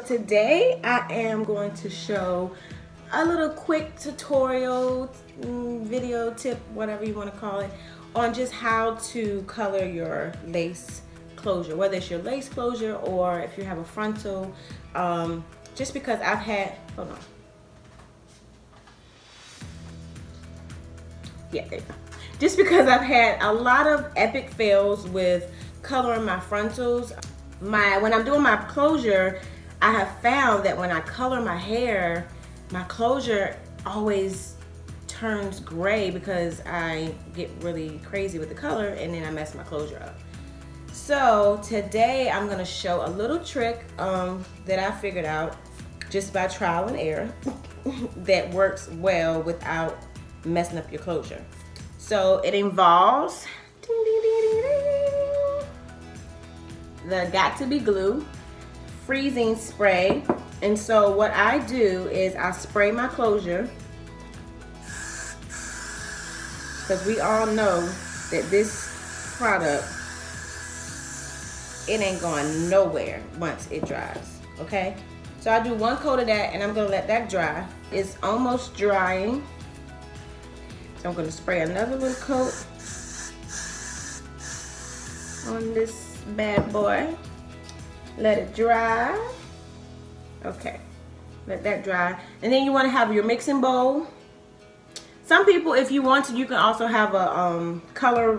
Today I am going to show a little quick tutorial, video tip, whatever you want to call it, on just how to color your lace closure, whether it's your lace closure or if you have a frontal. Just because I've had, hold on. Yeah, there you go. Just because I've had a lot of epic fails with coloring my frontals. When I'm doing my closure, I have found that when I color my hair, my closure always turns gray because I get really crazy with the color and then I mess my closure up. So today I'm gonna show a little trick that I figured out just by trial and error that works well without messing up your closure. So it involves the Got To Be glue, freezing spray, and so what I do is I spray my closure, because we all know that this product, it ain't going nowhere once it dries, okay? So I do one coat of that and I'm gonna let that dry. It's almost drying. So I'm gonna spray another little coat on this bad boy. Let it dry. Okay, let that dry. And then you wanna have your mixing bowl. Some people, if you want to, you can also have a color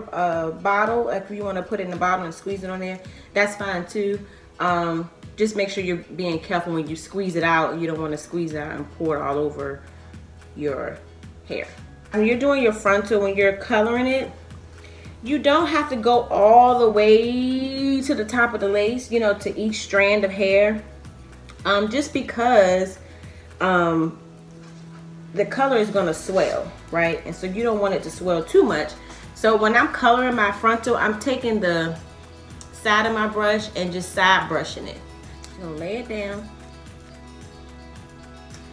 bottle. If you wanna put it in the bottle and squeeze it on there, that's fine too. Just make sure you're being careful when you squeeze it out. You don't wanna squeeze it out and pour it all over your hair. When you're doing your frontal, when you're coloring it, you don't have to go all the way to the top of the lace, you know, to each strand of hair. Just because the color is gonna swell, right? And so you don't want it to swell too much. So when I'm coloring my frontal, I'm taking the side of my brush and just side brushing it. I'm gonna lay it down.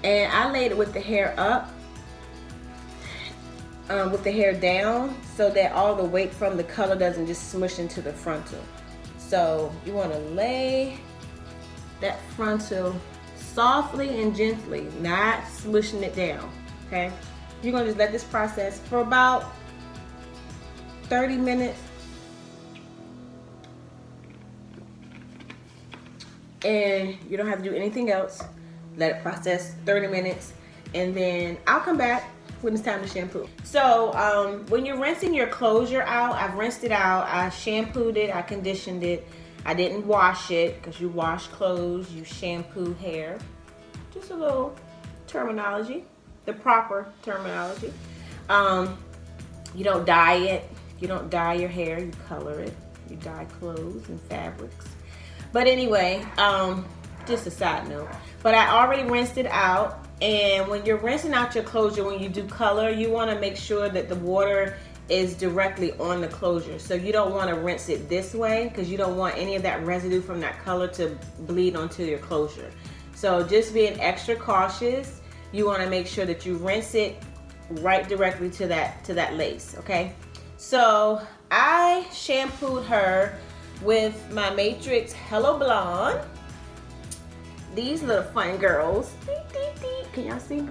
And I laid it with the hair up, with the hair down, so that all the weight from the color doesn't just smush into the frontal. So you want to lay that frontal softly and gently, not smushing it down, okay? You're going to just let this process for about 30 minutes. And you don't have to do anything else. Let it process 30 minutes, and then I'll come back when it's time to shampoo. So when you're rinsing your closure out, I've rinsed it out, I shampooed it, I conditioned it. I didn't wash it, because you wash clothes, you shampoo hair. Just a little terminology, the proper terminology. You don't dye it. You don't dye your hair, you color it. You dye clothes and fabrics. But anyway, just a side note. But I already rinsed it out. And when you're rinsing out your closure, when you do color, you want to make sure that the water is directly on the closure. So you don't want to rinse it this way, because you don't want any of that residue from that color to bleed onto your closure. So just being extra cautious, you want to make sure that you rinse it right directly to that lace, okay? So I shampooed her with my Matrix Hello Blonde. These little fun girls. Can y'all see?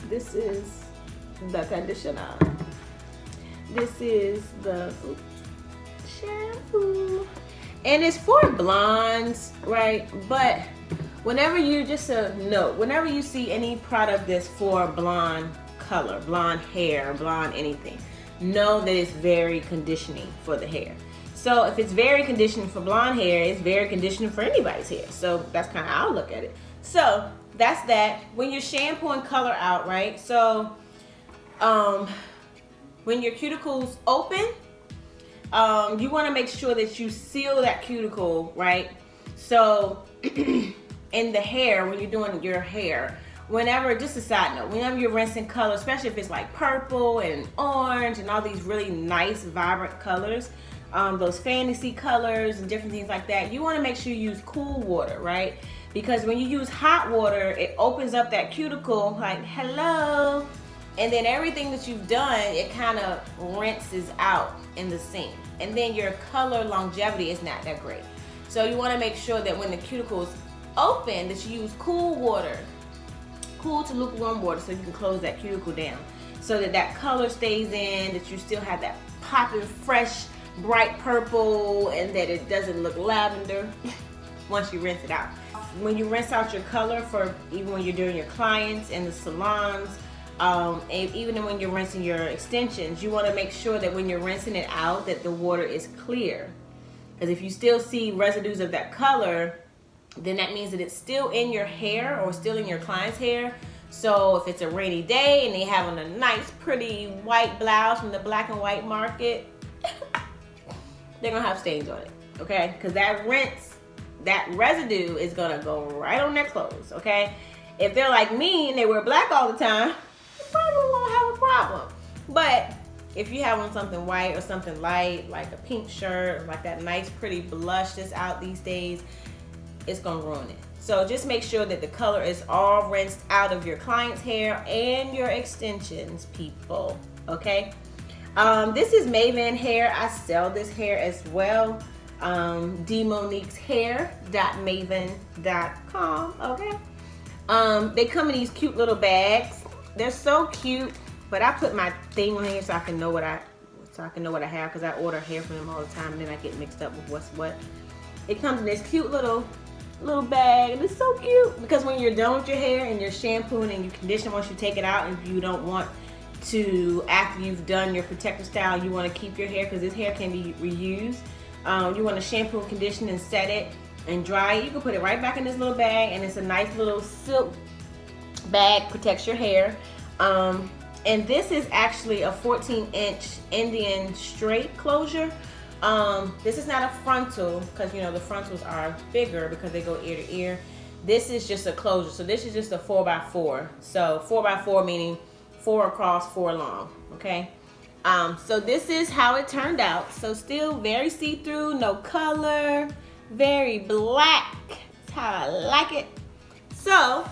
This is the conditioner. This is the shampoo. And it's for blondes, right? But whenever you, just a note, whenever you see any product that's for blonde color, blonde hair, blonde anything, know that it's very conditioning for the hair. So if it's very conditioning for blonde hair, it's very conditioning for anybody's hair. So that's kind of how I look at it. So that's that. When you're shampooing color out, right? So when your cuticle's open, you want to make sure that you seal that cuticle, right? So in the hair, when you're doing your hair, whenever, just a side note, whenever you're rinsing color, especially if it's like purple and orange and all these really nice vibrant colors, those fantasy colors and different things like that, you want to make sure you use cool water, right? Because when you use hot water, it opens up that cuticle like, hello, and then everything that you've done, it kind of rinses out in the sink, and then your color longevity is not that great. So you want to make sure that when the cuticle is open, that you use cool water, cool to lukewarm water, so you can close that cuticle down, so that that color stays in, that you still have that popping, fresh, bright purple, and that it doesn't look lavender once you rinse it out. When you rinse out your color, for even when you're doing your clients in the salons, and even when you're rinsing your extensions, you want to make sure that when you're rinsing it out, that the water is clear. Because if you still see residues of that color, then that means that it's still in your hair or still in your client's hair. So if it's a rainy day and they have on a nice pretty white blouse from the black and white market, they're gonna have stains on it, okay? Because that rinse, that residue is gonna go right on their clothes, okay? If they're like me and they wear black all the time, you probably won't have a problem. But if you have on something white or something light, like a pink shirt, like that nice pretty blush that's out these days, it's gonna ruin it. So just make sure that the color is all rinsed out of your client's hair and your extensions, people, okay? This is Maven hair. I sell this hair as well. dmoniqueshair.maven.com, okay? They come in these cute little bags. They're so cute, but I put my thing on here so I can know what I have, because I order hair from them all the time and then I get mixed up with what's what. It comes in this cute little bag, and it's so cute because when you're done with your hair and you're shampooing and you condition, once you take it out, and you don't want to, after you've done your protective style, you want to keep your hair because this hair can be reused. You want to shampoo and condition and set it and dry it. You can put it right back in this little bag, and it's a nice little silk bag, protects your hair. And this is actually a 14-inch Indian straight closure. This is not a frontal, because you know the frontals are bigger because they go ear to ear. This is just a closure, so this is just a 4x4. So 4x4 meaning 4 across, 4 long, okay? So this is how it turned out. So still very see-through, no color, very black. That's how I like it. So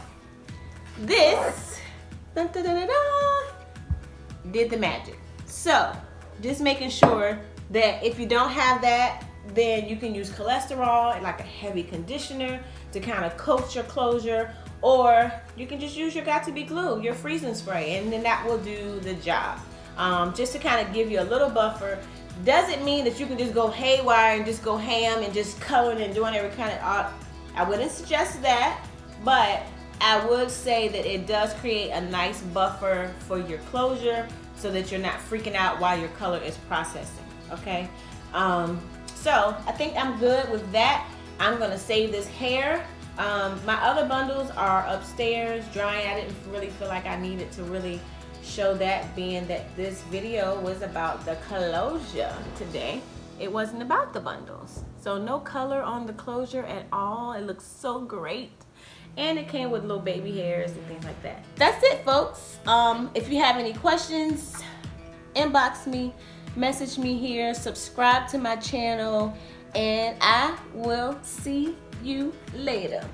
this did the magic. So just making sure that if you don't have that, then you can use cholesterol, like a heavy conditioner, to kind of coat your closure, or you can just use your got-to-be glue, your freezing spray, and then that will do the job. Just to kind of give you a little buffer. Doesn't mean that you can just go haywire and just go ham and just coloring and doing every kind of art. I wouldn't suggest that, but I would say that it does create a nice buffer for your closure so that you're not freaking out while your color is processing, okay? So I think I'm good with that. I'm gonna save this hair. My other bundles are upstairs drying. I didn't really feel like I needed to really show that, being that this video was about the closure today. It wasn't about the bundles. So no color on the closure at all. It looks so great. And it came with little baby hairs and things like that. That's it, folks. If you have any questions, inbox me, message me here, subscribe to my channel, and I will see you later.